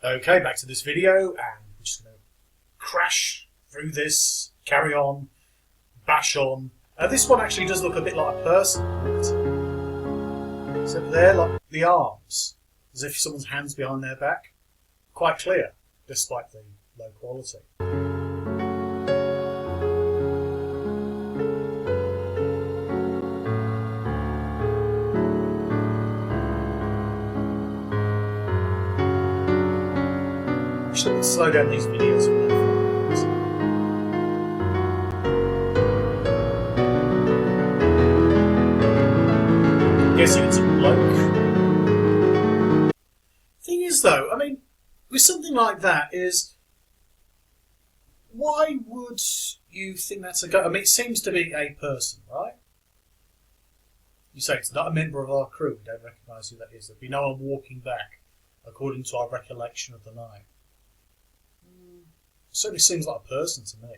Okay, back to this video, and we're just going to crash through this, carry on, bash on. This one actually does look a bit like a person. So there, like the arms, as if someone's hands behind their back. Quite clear, despite the low quality. I should slow down these videos. I'm guessing it's a bloke. Thing is, though, I mean, with something like that, is why would you think that's a ghost? I mean, it seems to be a person, right? You say it's not a member of our crew. We don't recognise who that is. There'd be no one walking back, according to our recollection of the night. It certainly seems like a person to me.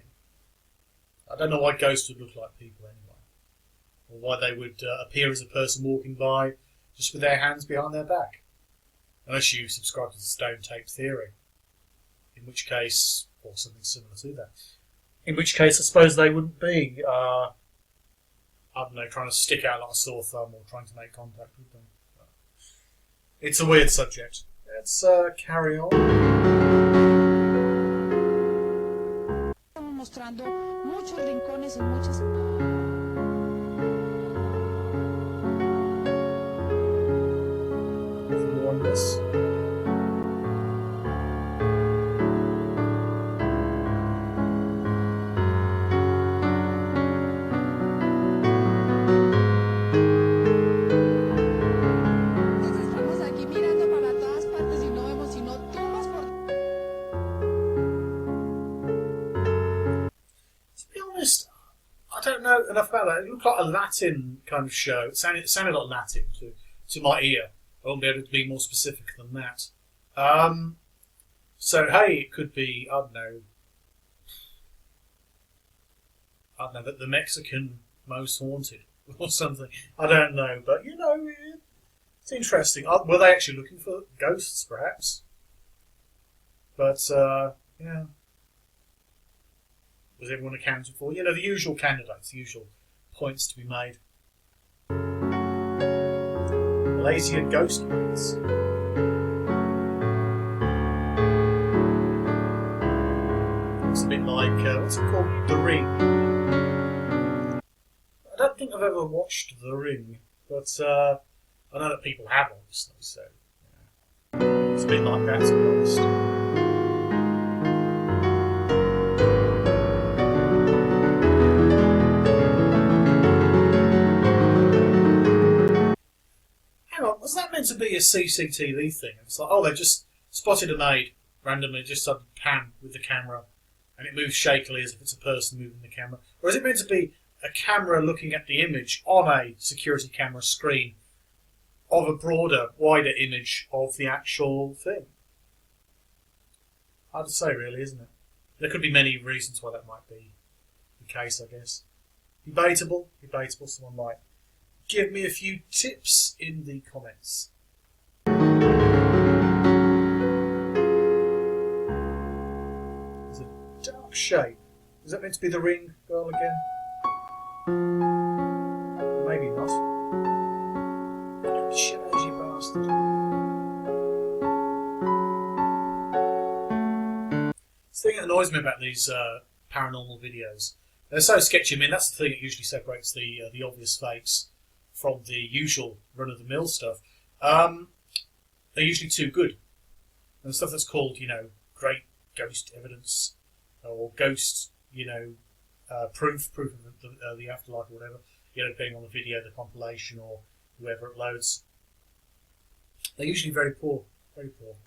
I don't know why ghosts would look like people anyway, or why they would appear as a person walking by just with their hands behind their back. Unless you subscribe to the stone tape theory, in which case, or something similar to that, in which case I suppose they wouldn't be, I don't know, trying to stick out like a sore thumb or trying to make contact with them. It's a weird subject. Let's carry on. Mostrando muchos rincones y muchas. More on this. Estamos aquí mirando para todas partes y no vemos sino tumbas por. To be honest, I don't know enough about that. It looked like a Latin kind of show. It sounded like Latin to my ear. I won't be able to be more specific than that. So hey, it could be, I don't know, the Mexican Most Haunted or something. I don't know, but you know, it's interesting. Were they actually looking for ghosts, perhaps? But yeah, was everyone accounted for? You know, the usual candidates, the usual points to be made. Lazy and ghost movies. It's a bit like, what's it called? The Ring. I don't think I've ever watched The Ring, but I know that people have, obviously, so yeah. It's a bit like that, to be honest. Was that meant to be a CCTV thing? It's like, oh, they just spotted a maid randomly, just started to pan with the camera, and it moves shakily as if it's a person moving the camera. Or is it meant to be a camera looking at the image on a security camera screen of a broader, wider image of the actual thing? Hard to say, really, isn't it? There could be many reasons why that might be the case, I guess. Debatable. Someone might give me a few tips in the comments. There's a dark shape. Is that meant to be the Ring girl again? Maybe not. Shadows, you bastard. It's the thing that annoys me about these paranormal videos. They're so sketchy. I mean, that's the thing that usually separates the obvious fakes from the usual run-of-the-mill stuff. They're usually too good. And the stuff that's called, you know, great ghost evidence, or ghost, you know, proof of the afterlife or whatever, you know, depending on the video, the compilation, or whoever uploads. They're usually very poor. Very poor.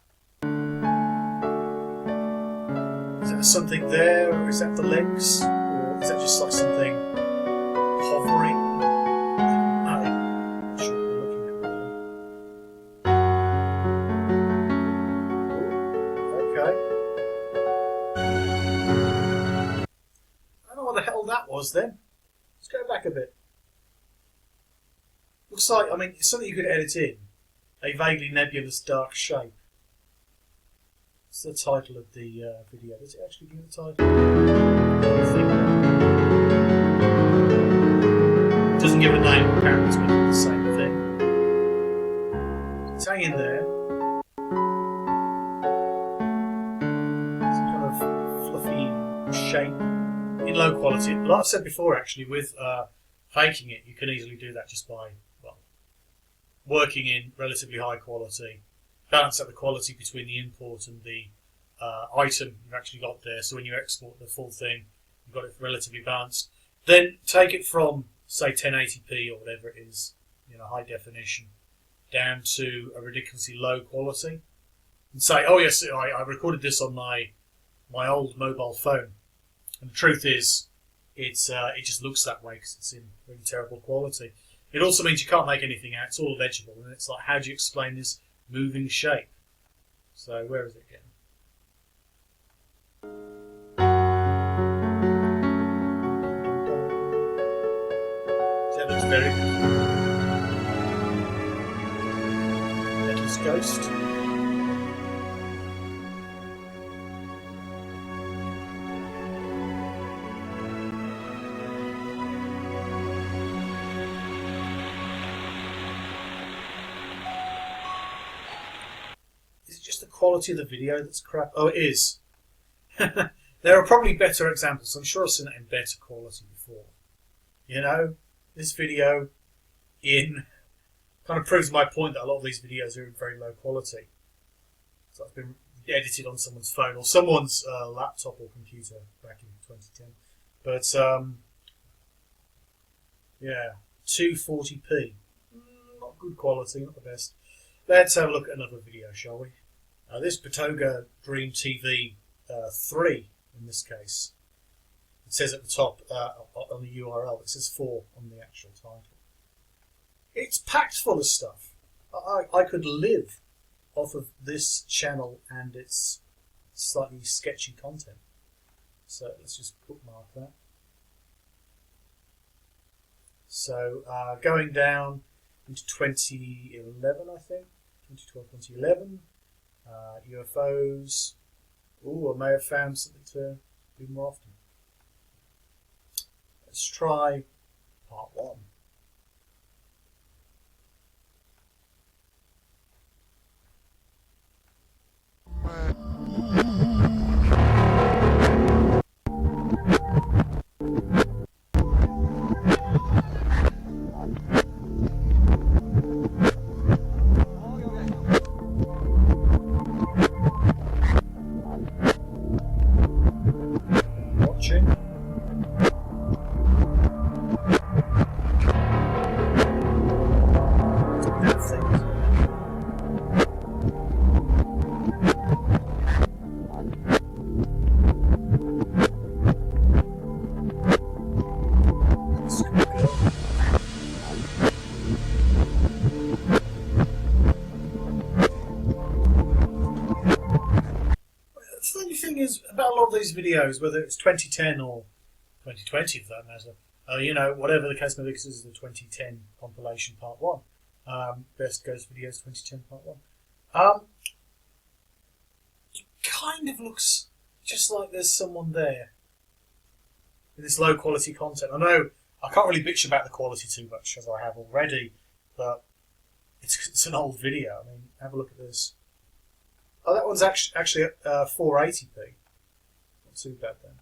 Is there something there, or is that the legs? Or is that just like something hovering? Was then. Let's go back a bit. Looks like, I mean, it's something you could edit in. A vaguely nebulous dark shape. What's the title of the video? Does it actually give a title? It doesn't give a name, apparently it's going to do the same thing. It's hanging there. Some kind of fluffy shape in low quality. Like I've said before, actually, with faking it, you can easily do that just by, well, working in relatively high quality, balance out the quality between the import and the item you've actually got there. So when you export the full thing, you've got it relatively balanced. Then take it from, say, 1080p or whatever it is, high definition, down to a ridiculously low quality, and say, oh yes, I recorded this on my old mobile phone. And the truth is, it just looks that way because it's in really terrible quality. It also means you can't make anything out. It's all legible, and it's like, how do you explain this moving shape? So where is it again? That looks very good. Headless Ghost. Quality of the video that's crap. Oh, it is. There are probably better examples. I'm sure I've seen it in better quality before. This video kind of proves my point that a lot of these videos are in very low quality. So it's been edited on someone's phone or someone's laptop or computer back in 2010. But yeah, 240p. Not good quality, not the best. Let's have a look at another video, shall we? This Patoga Dream TV 3, in this case, it says at the top on the URL, it says 4 on the actual title. It's packed full of stuff. I could live off of this channel and its slightly sketchy content. So let's just bookmark that. So going down into 2011, I think, 2012, 2011. UFOs. Ooh, I may have found something to do more often. Let's try part 1. About a lot of these videos, whether it's 2010 or 2020 for that matter, whatever the case may be, because this is the 2010 compilation part 1. Best Ghost Videos 2010 part 1. It kind of looks just like there's someone there with this low quality content. I know I can't really bitch about the quality too much as I have already, but it's an old video. I mean, have a look at this. Oh, that one's actually at 480p. Not too bad then.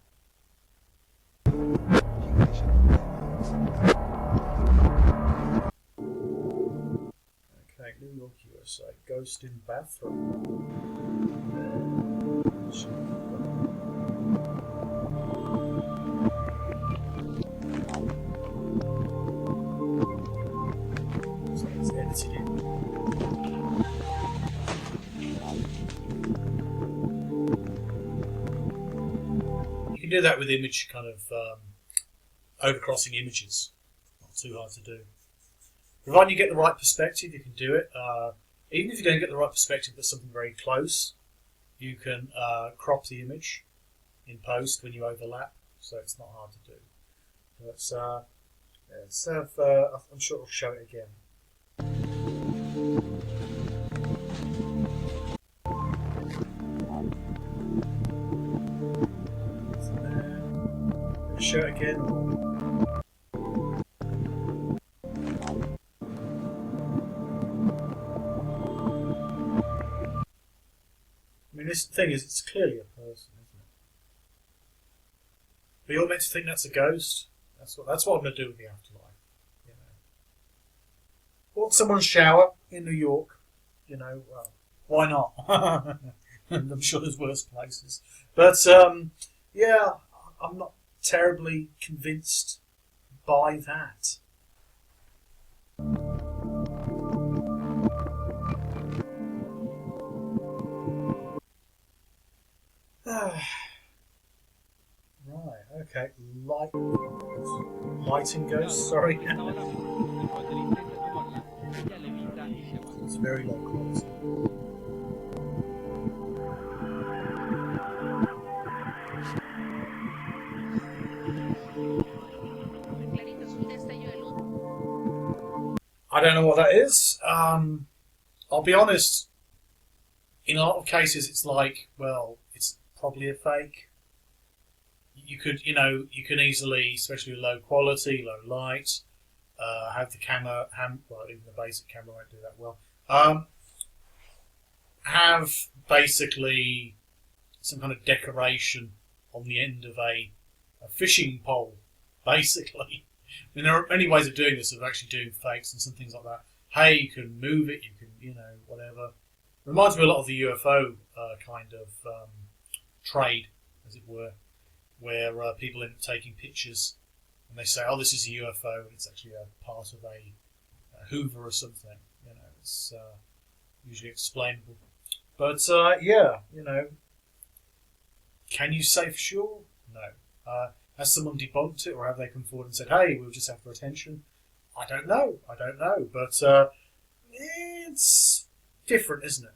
Okay, New York, USA. Ghost in bathroom. So it's edited in. You can do that with image kind of overcrossing images. Not too hard to do. Provided you get the right perspective, you can do it. Even if you don't get the right perspective, but something very close, you can crop the image in post when you overlap, so it's not hard to do. Let's have, I'm sure I'll show it again. show it again? Or... I mean, this thing is, it's clearly a person, isn't it? But you're meant to think that's a ghost. That's what I'm going to do with the afterlife. You know, or someone's shower in New York. You know, well, why not? I'm sure there's worse places. But yeah, I'm not terribly convinced by that. Right, okay. Lighting ghost, sorry. It's very low quality. I don't know what that is. I'll be honest. In a lot of cases, it's like, well, it's probably a fake. You can easily, especially with low quality, low light, have the camera, well, even the basic camera won't do that well. Have basically some kind of decoration on the end of a fishing pole, basically. I mean, there are many ways of doing this, of actually doing fakes and some things like that. Hey, you can move it, you can, whatever. Reminds me a lot of the UFO kind of trade, as it were, where people end up taking pictures and they say, "Oh, this is a UFO," and it's actually a part of a Hoover or something. It's usually explainable. But yeah, can you say for sure? No. Has someone debunked it, or have they come forward and said, "Hey, we'll just after attention"? I don't know. But it's different, isn't it?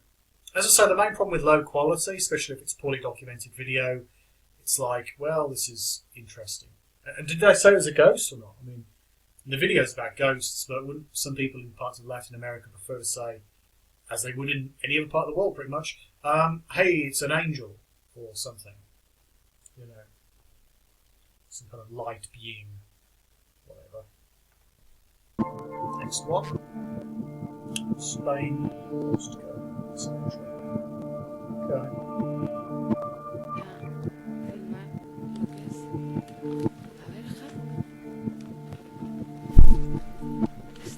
As I say, the main problem with low quality, especially if it's poorly documented video, it's like, well, this is interesting. And did they say it was a ghost or not? I mean, the video's about ghosts, but wouldn't some people in parts of Latin America prefer to say, as they would in any other part of the world pretty much, hey, it's an angel or something. Some kind of light being, whatever. Next one. Spain. Let's go.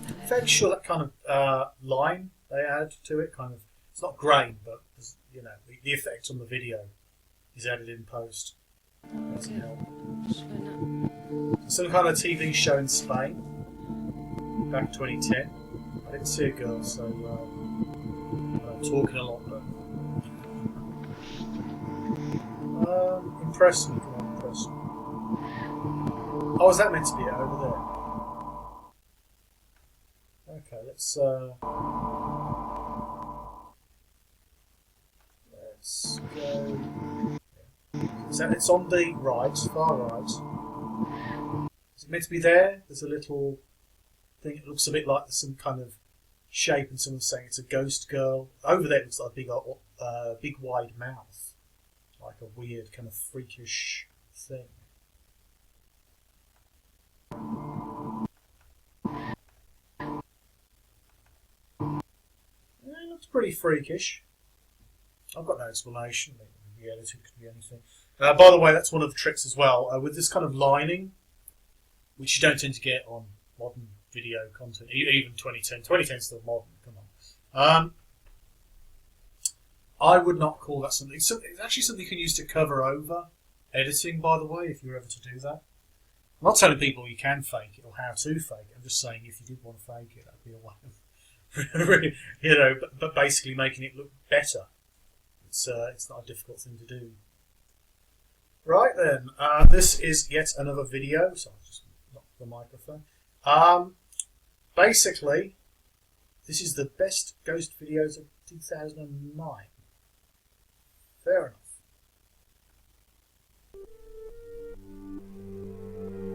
I'm fairly sure that kind of line they add to it, kind of, it's not grain, but the effect on the video is added in post. Doesn't help. Some kind of TV show in Spain back 2010. I didn't see a girl, so I'm talking a lot, but impress me, come on, impress me. Oh, is that meant to be it over there? Okay, let's go. So it's on the right, far right. Is it meant to be there? There's a little thing. It looks a bit like some kind of shape, and someone's saying it's a ghost girl. Over there, it looks like a big wide mouth, like a weird kind of freakish thing. It looks pretty freakish. I've got no explanation. It could be edited, it could be anything. By the way, that's one of the tricks as well. With this kind of lining, which you don't tend to get on modern video content, even 2010. 2010 is still modern, come on. I would not call that something. It's actually something you can use to cover over editing, by the way, if you're ever to do that. I'm not telling people you can fake it or how to fake it. I'm just saying if you did want to fake it, that'd be a way of, but basically making it look better. It's not a difficult thing to do. Right then, this is yet another video. So I'll just knock the microphone. Basically, this is the best ghost videos of 2009. Fair enough.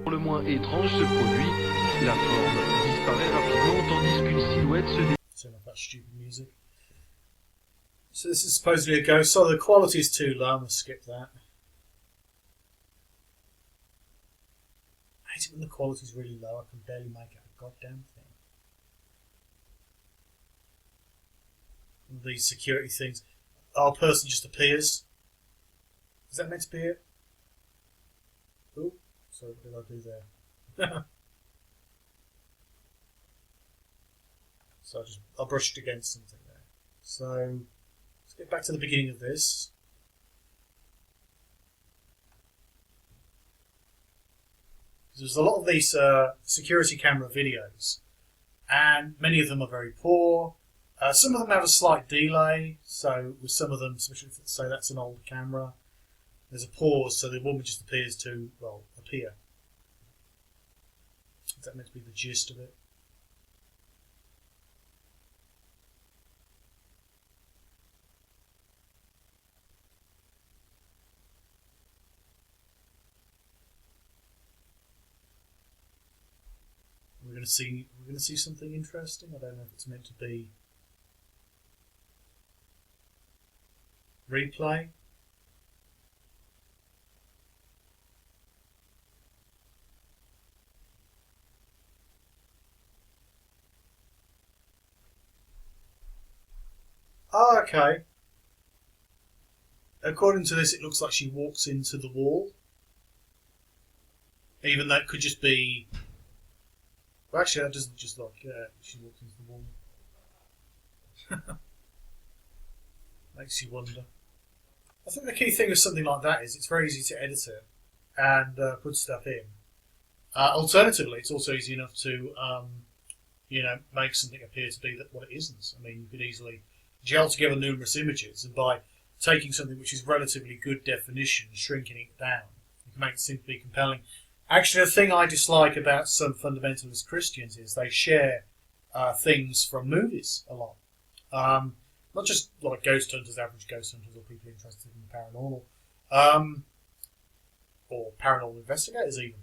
Pour le moins étrange se produit, la forme disparaît rapidement tandis qu'une silhouette se dé... Turn off that stupid music. So this is supposedly a ghost. So the quality is too low. I'm going to skip that. hate it when the quality's really low. I can barely make out a goddamn thing. These security things. Our person just appears. Is that meant to be it? Oh, sorry, what did I do there? So I brushed against something there. So let's get back to the beginning of this. There's a lot of these security camera videos, and many of them are very poor. Some of them have a slight delay, so with some of them, especially if say that's an old camera, there's a pause, so the woman just appears to, well, appear. Is that meant to be the gist of it? We're going to see something interesting. I don't know if it's meant to be replay. Oh, okay. According to this, it looks like she walks into the wall. Even though it could just be... Well, actually, that doesn't just look... she walks into the wall. Makes you wonder. I think the key thing with something like that is it's very easy to edit it and put stuff in. Alternatively, it's also easy enough to, make something appear to be what it isn't. I mean, you could easily gel together numerous images, and by taking something which is relatively good definition and shrinking it down, you can make it seem to be compelling. Actually, the thing I dislike about some fundamentalist Christians is they share things from movies a lot. Not just like ghost hunters, average ghost hunters, or people interested in the paranormal, or paranormal investigators even.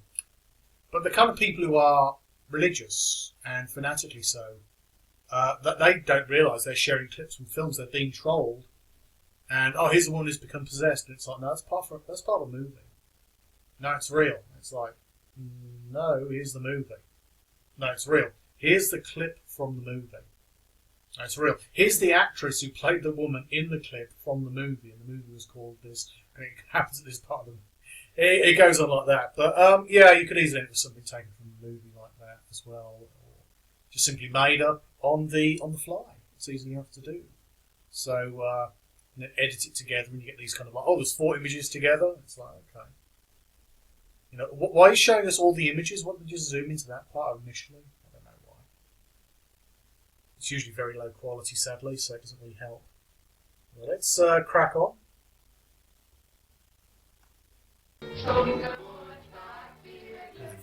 But the kind of people who are religious and fanatically so, that they don't realise they're sharing clips from films. They're being trolled, and here's the one who's become possessed, and it's like, no, that's part of a movie. No, it's real. It's like, no, here's the movie. No, it's real. Here's the clip from the movie. No, it's real. Here's the actress who played the woman in the clip from the movie, and the movie was called this, and it happens at this part of the movie. It goes on like that. But, yeah, you could easily end with something taken from the movie like that as well, or just simply made up on the fly. It's easy enough to do. So, edit it together, and you get these kind of like, there's 4 images together. It's like, okay. Why are you showing us all the images? Why don't you just zoom into that part initially? I don't know why. It's usually very low quality, sadly, so it doesn't really help. Well, let's crack on.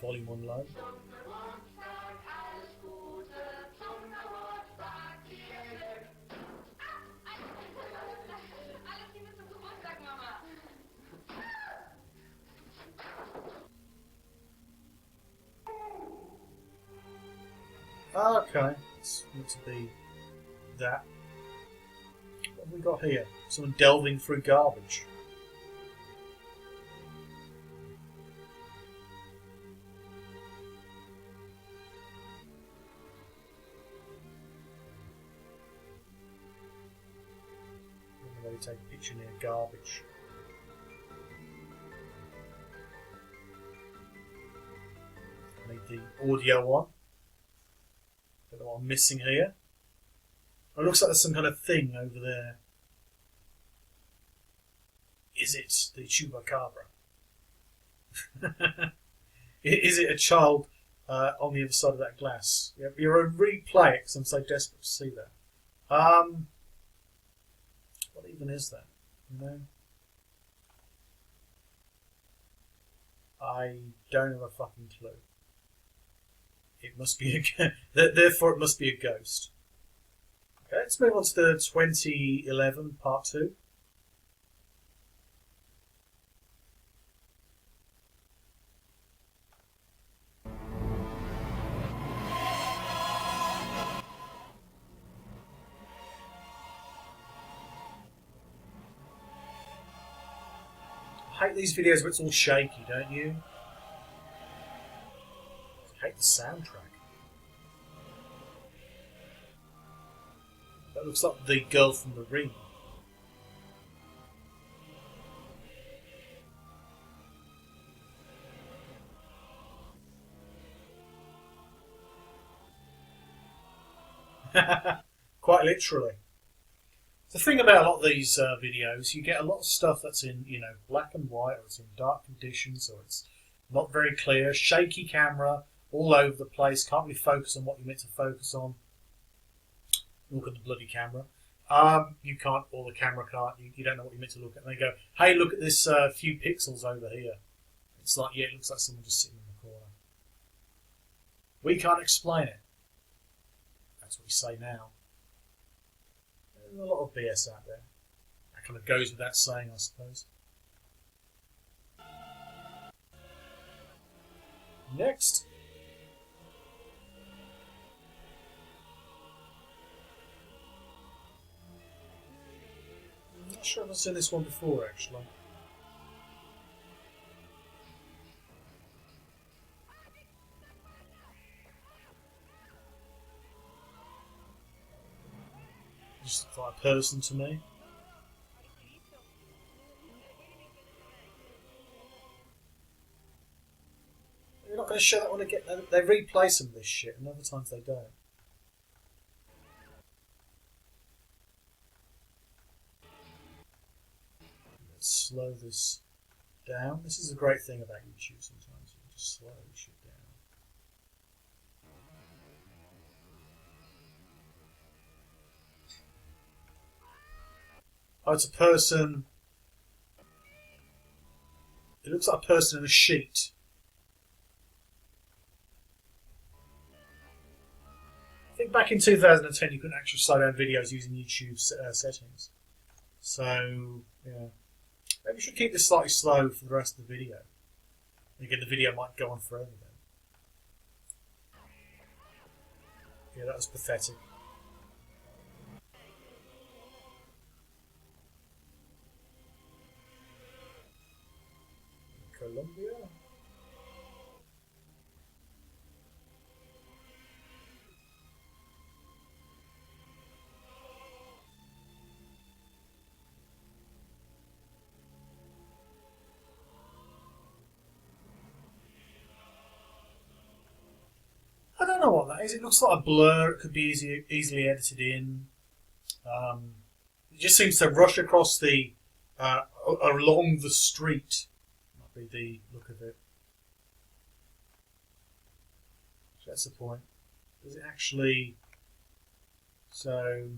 Volume 1 low. Okay, it's meant to be that. What have we got here? Someone delving through garbage. I'm going to take a picture near garbage. I need the audio on. Don't know what I'm missing here. It looks like there's some kind of thing over there. Is it the Chupacabra? Is it a child on the other side of that glass? You're a replay it because I'm so desperate to see that. What even is that? I don't have a fucking clue. It must be therefore it must be a ghost. Okay, let's move on to the 2011 part 2. I hate these videos where it's all shaky, don't you? hate the soundtrack. That looks like the girl from The Ring. Quite literally. The thing about a lot of these videos, you get a lot of stuff that's in, black and white, or it's in dark conditions, or it's not very clear, shaky camera, all over the place, can't really focus on what you're meant to focus on. Look at the bloody camera. You can't, or the camera can't, you don't know what you're meant to look at. And they go, hey, look at this few pixels over here. It's like, yeah, it looks like someone just sitting in the corner. We can't explain it. That's what we say now. There's a lot of BS out there. That kind of goes without saying, I suppose. Next. I'm not sure if I've seen this one before, actually. Just looks like a person to me. They're not going to show that one again. They replay some of this shit, and other times they don't. Let's slow this down. This is a great thing about YouTube sometimes. You can just slow shit down. Oh, it's a person. It looks like a person in a sheet. I think back in 2010 you couldn't actually slow down videos using YouTube settings. So, yeah. Maybe we should keep this slightly slow for the rest of the video. Again, the video might go on forever then. Yeah, that was pathetic. Colombia. I don't know what that is. It looks like a blur. It could be easily edited in. It just seems to rush across the along the street. Might be the look of it. So that's the point. Does it actually? So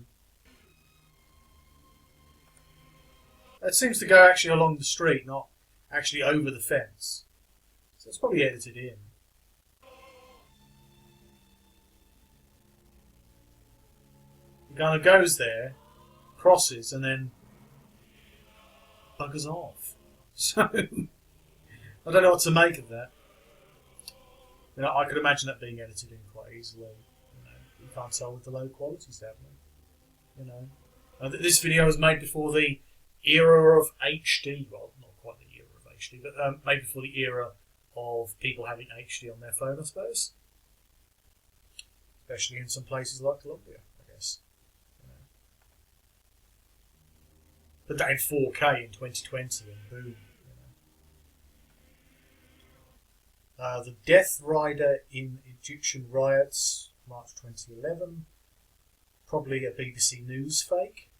it seems to go actually along the street, not actually over the fence. So it's probably edited in. It kind of goes there, crosses, and then buggers off. So I don't know what to make of that. I could imagine that being edited in quite easily. You can't tell with the low quality, sadly. This video was made before the era of HD. Well, not quite the era of HD, but made before the era of people having HD on their phone, I suppose. Especially in some places like Colombia, I guess. Put that in 4K in 2020 and boom. The Death Rider in Egyptian Riots, March 2011. Probably a BBC News fake.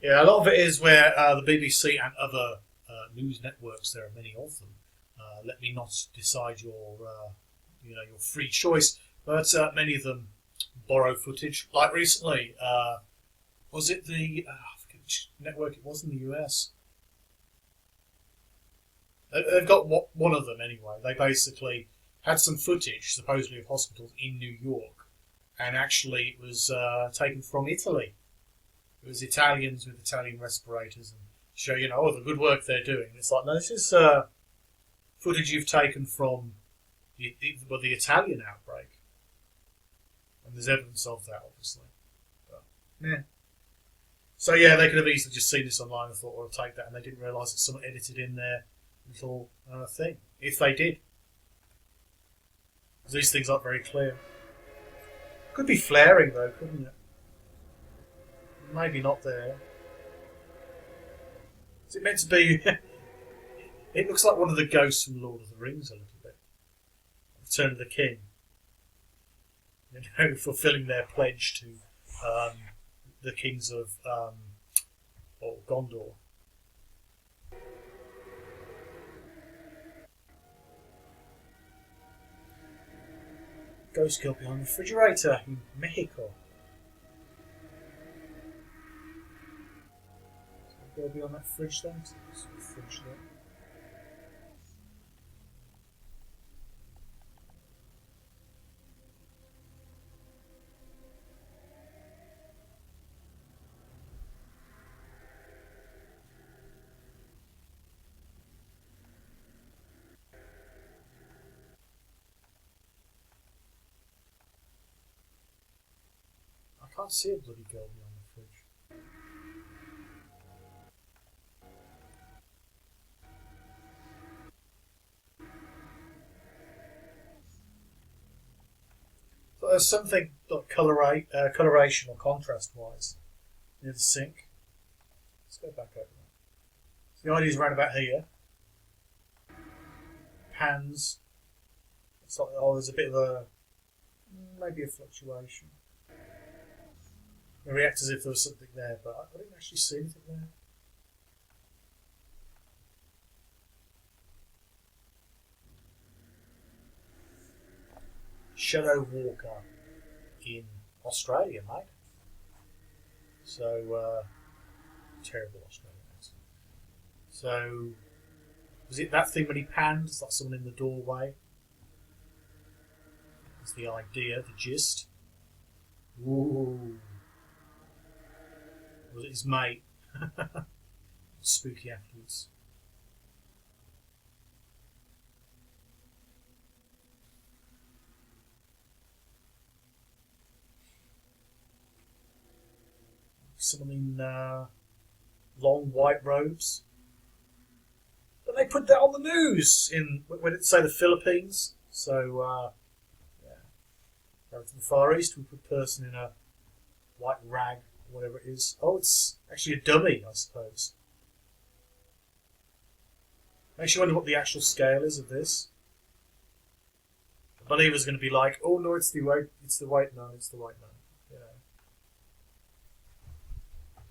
Yeah, a lot of it is where the BBC and other news networks, there are many of them, let me not decide your free choice, but many of them borrow footage. Like recently, was it the I forget which network it was in the US? They've got one of them anyway. They basically had some footage, supposedly of hospitals in New York, and actually it was taken from Italy. It was Italians with Italian respirators and show, the good work they're doing. It's like, no, this is footage you've taken from the Italian outbreak. And there's evidence of that, obviously. But, yeah. So yeah, they could have easily just seen this online and thought, "I'll take that," and they didn't realise that someone edited in their little thing. If they did. Because these things aren't very clear. Could be flaring though, couldn't it? Maybe not there. Is it meant to be... It looks like one of the ghosts from Lord of the Rings a little bit. Return of the King. You know, fulfilling their pledge to the kings of Gondor. Ghost girl behind the refrigerator in Mexico. Is there a girl behind that fridge then? There's a fridge there. I can't see a bloody girl behind the fridge. So there's something like coloration or contrast wise near the sink. Let's go back over there. So the idea is around about here. Pans. It's like, oh, there's a bit of a maybe a fluctuation. It reacts as if there was something there, but I didn't actually see anything there. Shadow Walker in Australia, mate. So, terrible Australian accent. So, was it that thing when he panned? Is that someone in the doorway? That's the idea, the gist. Ooh. Was it his mate? Spooky afterwards. Someone in long white robes. But they put that on the news in, when it say the Philippines. So, yeah. Over to the Far East, we put a person in a white rag, whatever it is. Oh, it's actually a dummy, I suppose. Makes you wonder what the actual scale is of this. The believer's going to be like, "Oh no, it's the white nun, it's the white nun." You know,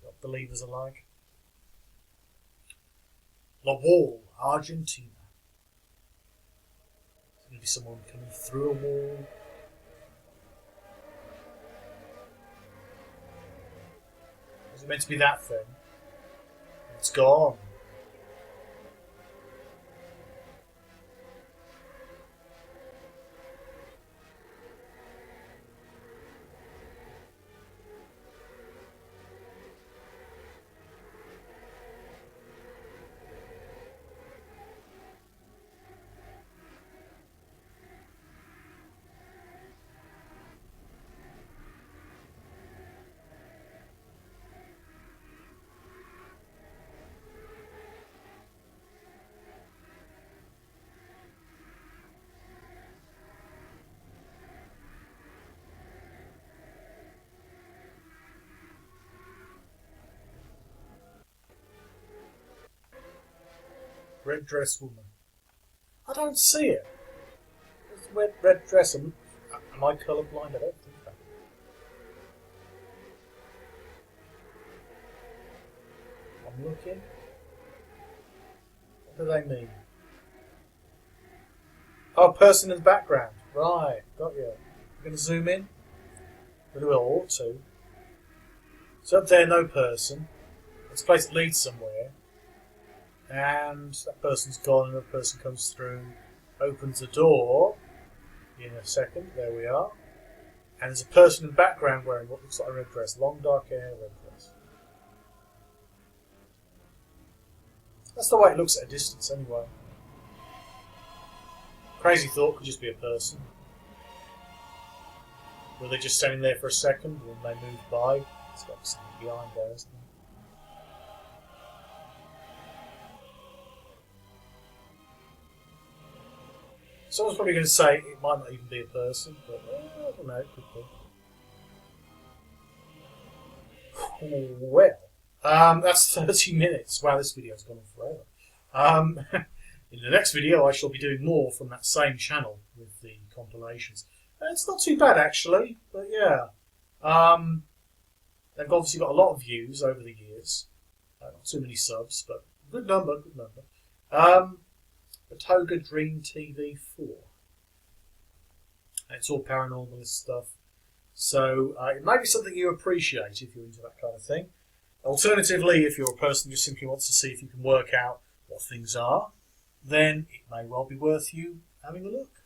what believers are like. La Wall, Argentina. There's going to be someone coming through a wall. Was it meant to be that thing? It's gone. Red dress woman. I don't see it. It's a red dress. Am I colourblind? I don't think so. I'm looking. What do they mean? Oh, person in the background. Right, got you. I'm going to zoom in. But we ought to. So up there, no person. This place leads somewhere. And that person's gone, another person comes through, opens the door in a second, there we are. And there's a person in the background wearing what looks like a red dress, long dark hair, red dress. That's the way it looks at a distance anyway. Crazy thought, could just be a person. Were they just standing there for a second when they moved by? It's got something behind there, isn't there? Someone's probably going to say it might not even be a person, but I don't know, it could be. Well, that's 30 minutes. Wow, this video's gone on forever. In the next video, I shall be doing more from that same channel with the compilations. It's not too bad, actually, but yeah. They've obviously got a lot of views over the years. Not too many subs, but good number, good number. Toga Dream TV 4. It's all paranormal stuff. So it may be something you appreciate if you're into that kind of thing. Alternatively, if you're a person who simply wants to see if you can work out what things are, then it may well be worth you having a look.